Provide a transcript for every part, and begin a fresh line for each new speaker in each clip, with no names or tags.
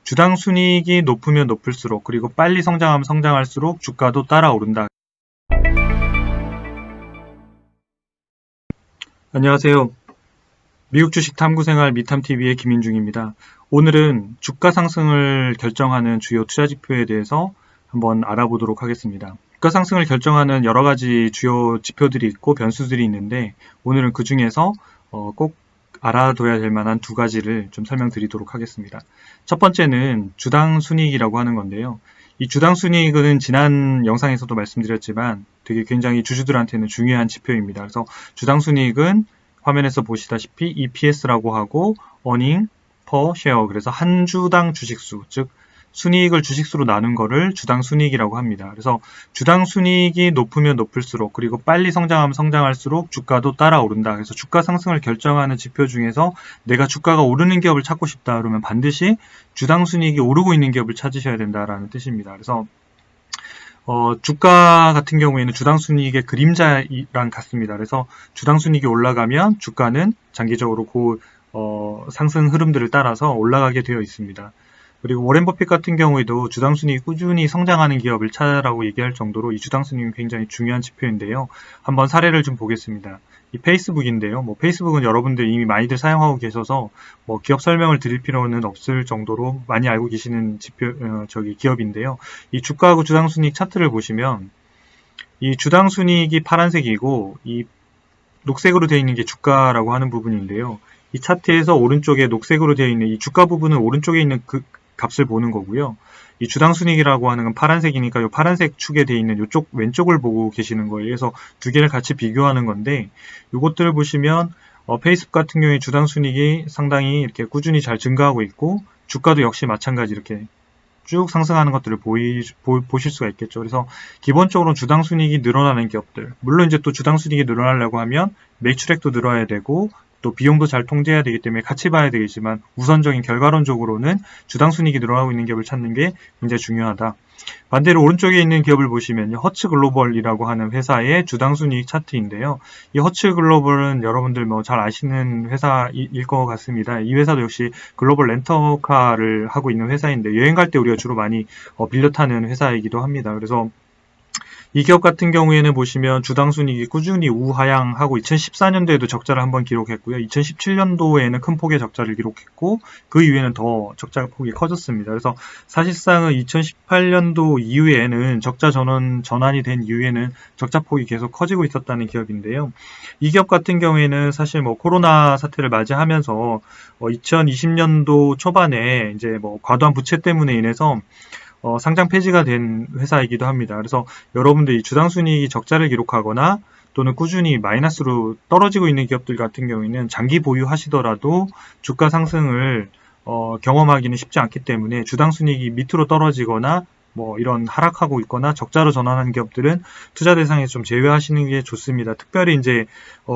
주당 순이익이 높으면 높을수록 그리고 빨리 성장하면 성장할수록 주가도 따라 오른다. 안녕하세요. 미국 주식 탐구생활 미탐TV의 김인중입니다. 오늘은 주가 상승을 결정하는 주요 투자 지표에 대해서 한번 알아보도록 하겠습니다. 주가 상승을 결정하는 여러 가지 주요 지표들이 있고 변수들이 있는데 오늘은 그 중에서 꼭 알아둬야 될 만한 두 가지를 좀 설명드리도록 하겠습니다. 첫 번째는 주당 순이익이라고 하는 건데요. 이 주당 순이익은 지난 영상에서도 말씀드렸지만 되게 굉장히 주주들한테는 중요한 지표입니다. 그래서 주당 순이익은 화면에서 보시다시피 EPS라고 하고 earning per share, 그래서 한 주당 주식수, 즉 순이익을 주식수로 나눈 거를 주당 순이익이라고 합니다. 그래서 주당 순이익이 높으면 높을수록 그리고 빨리 성장하면 성장할수록 주가도 따라 오른다. 그래서 주가 상승을 결정하는 지표 중에서 내가 주가가 오르는 기업을 찾고 싶다 그러면 반드시 주당 순이익이 오르고 있는 기업을 찾으셔야 된다라는 뜻입니다. 그래서 주가 같은 경우에는 주당 순이익의 그림자랑 같습니다. 그래서 주당 순이익이 올라가면 주가는 장기적으로 상승 흐름들을 따라서 올라가게 되어 있습니다. 그리고 워렌 버핏 같은 경우에도 주당 순이익이 꾸준히 성장하는 기업을 찾아라고 얘기할 정도로 이 주당 순이익은 굉장히 중요한 지표인데요. 한번 사례를 좀 보겠습니다. 이 페이스북인데요. 페이스북은 여러분들 이미 많이들 사용하고 계셔서 기업 설명을 드릴 필요는 없을 정도로 많이 알고 계시는 기업인데요. 이 주가하고 주당 순이익 차트를 보시면 이 주당 순이익이 파란색이고 이 녹색으로 되어 있는 게 주가라고 하는 부분인데요. 이 차트에서 오른쪽에 녹색으로 되어 있는 이 주가 부분은 오른쪽에 있는 그 값을 보는 거고요. 이 주당 순이익이라고 하는 건 파란색이니까 이 파란색 축에 되어 있는 이쪽 왼쪽을 보고 계시는 거예요. 그래서 두 개를 같이 비교하는 건데 이것들을 보시면 페이스북 같은 경우에 주당 순이익이 상당히 이렇게 꾸준히 잘 증가하고 있고 주가도 역시 마찬가지 이렇게 쭉 상승하는 것들을 보실 수가 있겠죠. 그래서 기본적으로 주당 순이익이 늘어나는 기업들, 물론 이제 또 주당 순이익이 늘어나려고 하면 매출액도 늘어야 되고 또 비용도 잘 통제해야 되기 때문에 같이 봐야 되겠지만 우선적인 결과론적으로는 주당 순이익이 늘어나고 있는 기업을 찾는 게 굉장히 중요하다. 반대로 오른쪽에 있는 기업을 보시면 허츠 글로벌이라고 하는 회사의 주당 순이익 차트인데요. 이 허츠 글로벌은 여러분들 잘 아시는 회사일 것 같습니다. 이 회사도 역시 글로벌 렌터카를 하고 있는 회사인데 여행 갈 때 우리가 주로 많이 빌려 타는 회사이기도 합니다. 그래서 이 기업 같은 경우에는 보시면 주당 순이익이 꾸준히 우하향하고 2014년도에도 적자를 한번 기록했고요. 2017년도에는 큰 폭의 적자를 기록했고 그 이후에는 더 적자 폭이 커졌습니다. 그래서 사실상은 2018년도 이후에는 적자 전환이 된 이후에는 적자 폭이 계속 커지고 있었다는 기업인데요. 이 기업 같은 경우에는 사실 코로나 사태를 맞이하면서 2020년도 초반에 이제 과도한 부채 때문에 인해서 상장 폐지가 된 회사이기도 합니다. 그래서 여러분들 이 주당 순이익이 적자를 기록하거나 또는 꾸준히 마이너스로 떨어지고 있는 기업들 같은 경우에는 장기 보유하시더라도 주가 상승을 경험하기는 쉽지 않기 때문에 주당 순이익이 밑으로 떨어지거나 이런 하락하고 있거나 적자로 전환한 기업들은 투자 대상에서 좀 제외하시는 게 좋습니다. 특별히 이제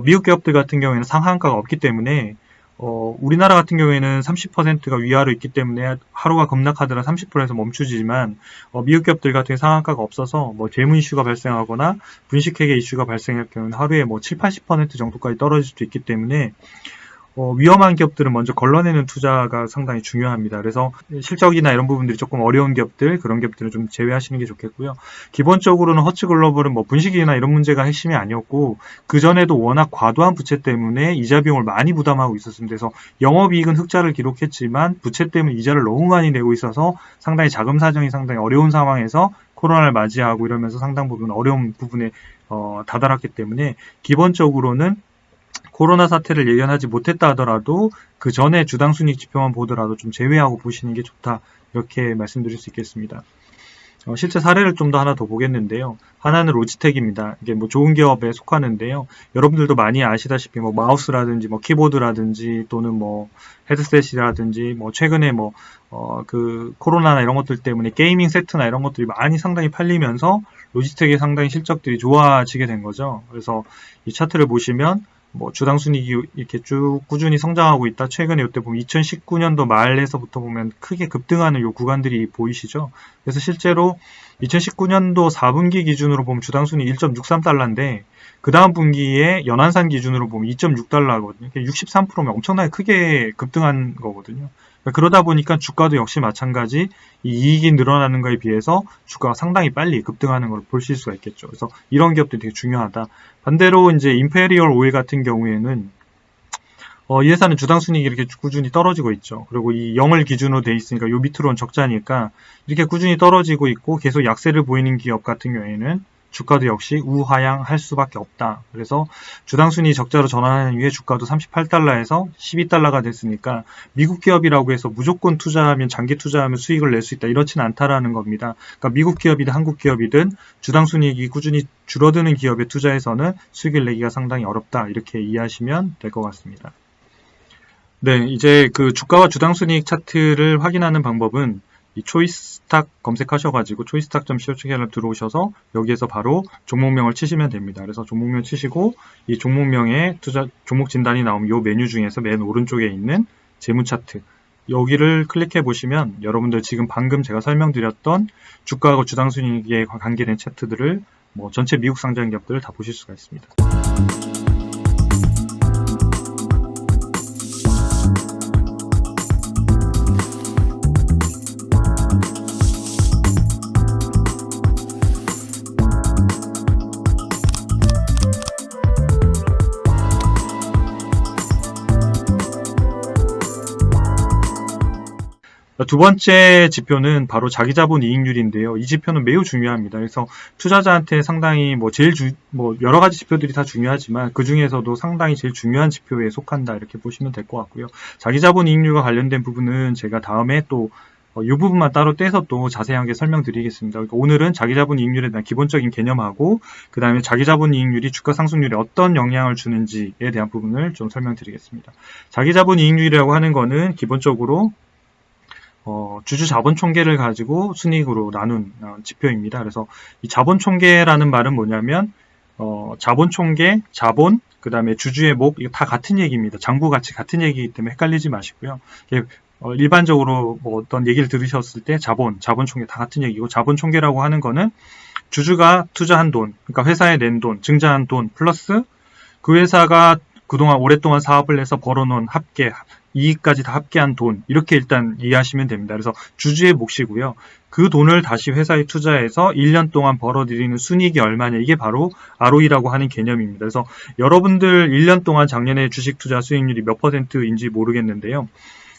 미국 기업들 같은 경우에는 상한가가 없기 때문에 우리나라 같은 경우에는 30%가 위아래로 있기 때문에 하루가 급락하더라 30%에서 멈추지만 미국 기업들 같은 경우 상한가가 없어서 재무 이슈가 발생하거나 분식회계 이슈가 발생할 경우는 하루에 7, 80% 정도까지 떨어질 수도 있기 때문에 위험한 기업들은 먼저 걸러내는 투자가 상당히 중요합니다. 그래서 실적이나 이런 부분들이 조금 어려운 기업들, 그런 기업들은 좀 제외하시는 게 좋겠고요. 기본적으로는 허츠 글로벌은 분식이나 이런 문제가 핵심이 아니었고 그 전에도 워낙 과도한 부채 때문에 이자 비용을 많이 부담하고 있었습니다. 그래서 영업이익은 흑자를 기록했지만 부채 때문에 이자를 너무 많이 내고 있어서 상당히 자금 사정이 상당히 어려운 상황에서 코로나를 맞이하고 이러면서 상당 부분 어려운 부분에 다다랐기 때문에 기본적으로는 코로나 사태를 예견하지 못했다 하더라도 그 전에 주당 순이익 지표만 보더라도 좀 제외하고 보시는 게 좋다, 이렇게 말씀드릴 수 있겠습니다. 실제 사례를 좀 더 하나 더 보겠는데요. 하나는 로지텍입니다. 이게 좋은 기업에 속하는데요. 여러분들도 많이 아시다시피 마우스라든지 키보드라든지 또는 헤드셋이라든지 최근에 그 코로나나 이런 것들 때문에 게이밍 세트나 이런 것들이 많이 상당히 팔리면서 로지텍의 상당히 실적들이 좋아지게 된 거죠. 그래서 이 차트를 보시면 주당 순이익이 이렇게 쭉 꾸준히 성장하고 있다. 최근에 이때 보면 2019년도 말에서부터 보면 크게 급등하는 요 구간들이 보이시죠? 그래서 실제로 2019년도 4분기 기준으로 보면 주당 순이익 1.63달러인데 그 다음 분기에 연환산 기준으로 보면 2.6달러거든요. 63%면 엄청나게 크게 급등한 거거든요. 그러다 보니까 주가도 역시 마찬가지 이 이익이 늘어나는 거에 비해서 주가가 상당히 빨리 급등하는 걸 보실 수가 있겠죠. 그래서 이런 기업들이 되게 중요하다. 반대로 이제 임페리얼 오일 같은 경우에는 이 회사는 주당 순이익이 이렇게 꾸준히 떨어지고 있죠. 그리고 이 0을 기준으로 돼 있으니까 요 밑으로는 적자니까 이렇게 꾸준히 떨어지고 있고 계속 약세를 보이는 기업 같은 경우에는 주가도 역시 우하향할 수밖에 없다. 그래서 주당 순이익 적자로 전환하는 이후에 주가도 38달러에서 12달러가 됐으니까 미국 기업이라고 해서 무조건 투자하면 장기 투자하면 수익을 낼 수 있다. 이렇지는 않다라는 겁니다. 그러니까 미국 기업이든 한국 기업이든 주당 순이익이 꾸준히 줄어드는 기업에 투자해서는 수익을 내기가 상당히 어렵다. 이렇게 이해하시면 될 것 같습니다. 네, 이제 그 주가와 주당 순이익 차트를 확인하는 방법은 이 초이스탁 검색하셔가지고 choicetak.co.kr에 들어오셔서 여기에서 바로 종목명을 치시면 됩니다. 그래서 종목명 치시고 이 종목명에 종목 진단이 나오면 이 메뉴 중에서 맨 오른쪽에 있는 재무 차트 여기를 클릭해 보시면 여러분들 지금 방금 제가 설명드렸던 주가하고 주당 순이익에 관계된 차트들을 전체 미국 상장 기업들을 다 보실 수가 있습니다. 두 번째 지표는 바로 자기자본 이익률인데요. 이 지표는 매우 중요합니다. 그래서 투자자한테 상당히 여러 가지 지표들이 다 중요하지만 그 중에서도 상당히 제일 중요한 지표에 속한다 이렇게 보시면 될 것 같고요. 자기자본 이익률과 관련된 부분은 제가 다음에 또 이 부분만 따로 떼서 또 자세하게 설명드리겠습니다. 그러니까 오늘은 자기자본 이익률에 대한 기본적인 개념하고 그 다음에 자기자본 이익률이 주가 상승률에 어떤 영향을 주는지에 대한 부분을 좀 설명드리겠습니다. 자기자본 이익률이라고 하는 거는 기본적으로 주주 자본 총계를 가지고 순이익으로 나눈 지표입니다. 그래서 이 자본 총계라는 말은 뭐냐면 자본 총계, 자본, 그 다음에 주주의 목 이거 다 같은 얘기입니다. 장부 가치 같은 얘기이기 때문에 헷갈리지 마시고요. 일반적으로 어떤 얘기를 들으셨을 때 자본 총계 다 같은 얘기고 자본 총계라고 하는 거는 주주가 투자한 돈, 그러니까 회사에 낸 돈, 증자한 돈 플러스 그 회사가 그동안 오랫동안 사업을 해서 벌어놓은 합계 이익까지 다 합계한 돈 이렇게 일단 이해하시면 됩니다. 그래서 주주의 몫이고요. 그 돈을 다시 회사에 투자해서 1년 동안 벌어들이는 순이익이 얼마냐 이게 바로 ROE라고 하는 개념입니다. 그래서 여러분들 1년 동안 작년에 주식 투자 수익률이 몇 %인지 모르겠는데요.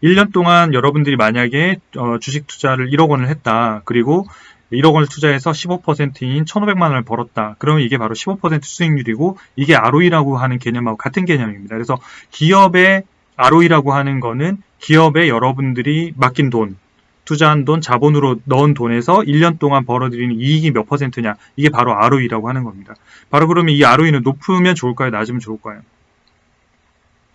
1년 동안 여러분들이 만약에 주식 투자를 1억 원을 했다. 그리고 1억 원을 투자해서 15%인 1,500만 원을 벌었다. 그러면 이게 바로 15% 수익률이고 이게 ROE라고 하는 개념하고 같은 개념입니다. 그래서 기업의 ROE라고 하는 거는 기업에 여러분들이 맡긴 돈, 투자한 돈, 자본으로 넣은 돈에서 1년 동안 벌어들이는 이익이 몇 %냐 이게 바로 ROE라고 하는 겁니다. 바로 그러면 이 ROE는 높으면 좋을까요? 낮으면 좋을까요?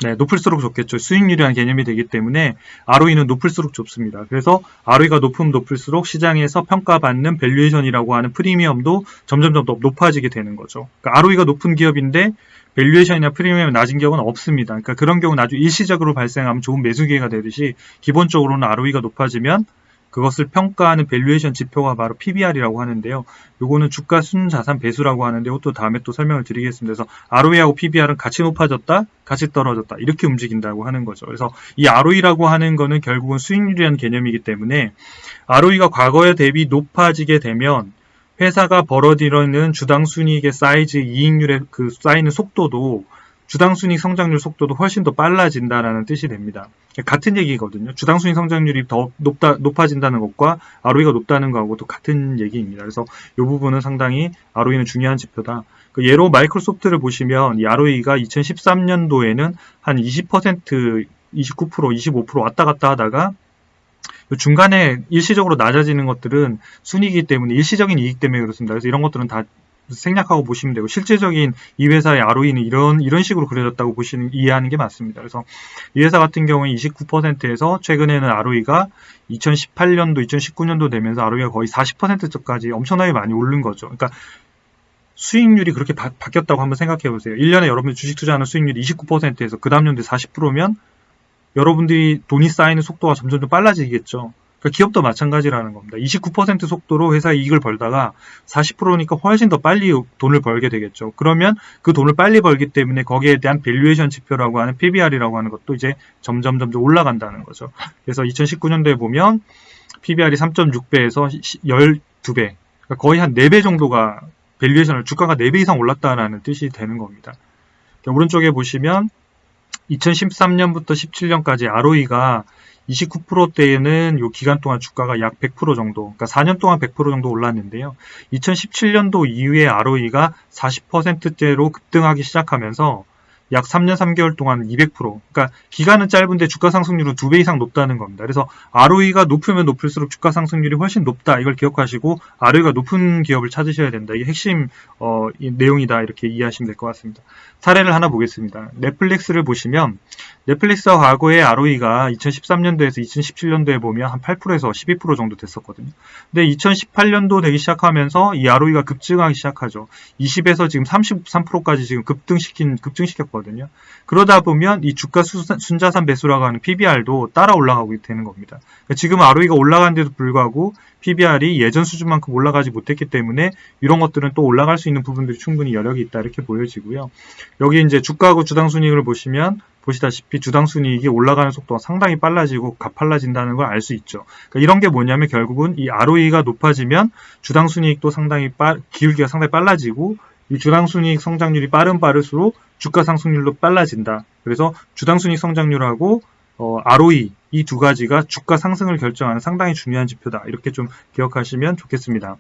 네, 높을수록 좋겠죠. 수익률이라는 개념이 되기 때문에 ROE는 높을수록 좋습니다. 그래서 ROE가 높으면 높을수록 시장에서 평가받는 밸류에이션이라고 하는 프리미엄도 점점 더 높아지게 되는 거죠. 그러니까 ROE가 높은 기업인데 밸류에이션이나 프리미엄이 낮은 기업은 없습니다. 그러니까 그런 경우는 아주 일시적으로 발생하면 좋은 매수 기회가 되듯이 기본적으로는 ROE가 높아지면 그것을 평가하는 밸류에이션 지표가 바로 PBR이라고 하는데요. 요거는 주가 순자산 배수라고 하는데 이것도 다음에 또 설명을 드리겠습니다. 그래서 ROE하고 PBR은 같이 높아졌다, 같이 떨어졌다 이렇게 움직인다고 하는 거죠. 그래서 이 ROE라고 하는 거는 결국은 수익률이라는 개념이기 때문에 ROE가 과거에 대비 높아지게 되면 회사가 벌어들이는 주당 순이익의 사이즈, 이익률의 그 쌓이는 속도도 주당 순이익 성장률 속도도 훨씬 더 빨라진다라는 뜻이 됩니다. 같은 얘기거든요. 주당 순이익 성장률이 더 높아진다는 것과 ROE가 높다는 거하고 또 같은 얘기입니다. 그래서 이 부분은 상당히 ROE는 중요한 지표다. 예로 마이크로소프트를 보시면 이 ROE가 2013년도에는 한 20%, 29%, 25% 왔다 갔다 하다가 중간에 일시적으로 낮아지는 것들은 순이익이기 때문에 일시적인 이익 때문에 그렇습니다. 그래서 이런 것들은 다 생략하고 보시면 되고 실질적인 이 회사의 ROE는 이런 식으로 그려졌다고 이해하는 게 맞습니다. 그래서 이 회사 같은 경우에 29%에서 최근에는 ROE가 2018년도, 2019년도 되면서 ROE가 거의 40%까지 엄청나게 많이 오른 거죠. 그러니까 수익률이 그렇게 바뀌었다고 한번 생각해 보세요. 1년에 여러분들 주식 투자하는 수익률이 29%에서 그 다음 연도에 40%면 여러분들이 돈이 쌓이는 속도가 점점 더 빨라지겠죠. 그러니까 기업도 마찬가지라는 겁니다. 29% 속도로 회사 이익을 벌다가 40%니까 훨씬 더 빨리 돈을 벌게 되겠죠. 그러면 그 돈을 빨리 벌기 때문에 거기에 대한 밸류에이션 지표라고 하는 PBR이라고 하는 것도 이제 점점 올라간다는 거죠. 그래서 2019년도에 보면 PBR이 3.6배에서 12배, 그러니까 거의 한 4배 정도가 밸류에이션을 주가가 4배 이상 올랐다라는 뜻이 되는 겁니다. 오른쪽에 보시면 2013년부터 17년까지 ROE가 29%대에는 이 기간 동안 주가가 약 100% 정도, 그러니까 4년 동안 100% 정도 올랐는데요. 2017년도 이후에 ROE가 40%대로 급등하기 시작하면서 약 3년 3개월 동안 200%, 그러니까 기간은 짧은데 주가 상승률은 2배 이상 높다는 겁니다. 그래서 ROE가 높으면 높을수록 주가 상승률이 훨씬 높다. 이걸 기억하시고 ROE가 높은 기업을 찾으셔야 된다. 이게 핵심 이 내용이다. 이렇게 이해하시면 될 것 같습니다. 사례를 하나 보겠습니다. 넷플릭스를 보시면 넷플릭스와 과거의 ROE가 2013년도에서 2017년도에 보면 한 8%에서 12% 정도 됐었거든요. 근데 2018년도 되기 시작하면서 이 ROE가 급증하기 시작하죠. 20에서 지금 33%까지 지금 급증시켰거든요. 그러다 보면 이 주가 순자산 배수라고 하는 PBR도 따라 올라가고 되는 겁니다. 그러니까 지금 ROE가 올라가는데도 불구하고 PBR이 예전 수준만큼 올라가지 못했기 때문에 이런 것들은 또 올라갈 수 있는 부분들이 충분히 여력이 있다 이렇게 보여지고요. 여기 이제 주가하고 주당순이익을 보시면 보시다시피 주당순이익이 올라가는 속도가 상당히 빨라지고 가팔라진다는 걸 알 수 있죠. 그러니까 이런 게 뭐냐면 결국은 이 ROE가 높아지면 주당순이익도 상당히 기울기가 상당히 빨라지고 이 주당순이익 성장률이 빠를수록 주가 상승률도 빨라진다. 그래서 주당순이익 성장률하고 ROE 이 두 가지가 주가 상승을 결정하는 상당히 중요한 지표다. 이렇게 좀 기억하시면 좋겠습니다.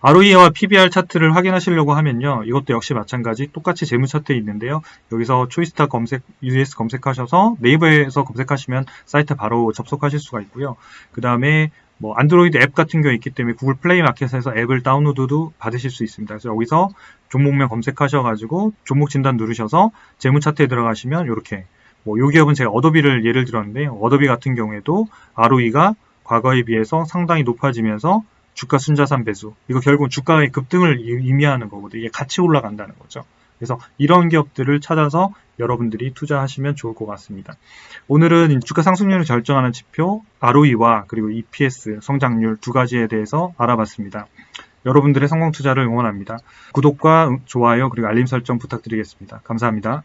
ROE와 PBR 차트를 확인하시려고 하면요. 이것도 역시 마찬가지 똑같이 재무 차트에 있는데요. 여기서 초이스타 US 검색하셔서 네이버에서 검색하시면 사이트 바로 접속하실 수가 있고요. 그 다음에 뭐 안드로이드 앱 같은 경우 있기 때문에 구글 플레이 마켓에서 앱을 다운로드도 받으실 수 있습니다. 그래서 여기서 종목명 검색하셔가지고 종목 진단 누르셔서 재무 차트에 들어가시면 이렇게 요 기업은 제가 어도비를 예를 들었는데요. 어도비 같은 경우에도 ROE가 과거에 비해서 상당히 높아지면서 주가 순자산 배수, 이거 결국은 주가의 급등을 의미하는 거거든요. 이게 같이 올라간다는 거죠. 그래서 이런 기업들을 찾아서 여러분들이 투자하시면 좋을 것 같습니다. 오늘은 주가 상승률을 결정하는 지표 ROE와 그리고 EPS 성장률 두 가지에 대해서 알아봤습니다. 여러분들의 성공 투자를 응원합니다. 구독과 좋아요 그리고 알림 설정 부탁드리겠습니다. 감사합니다.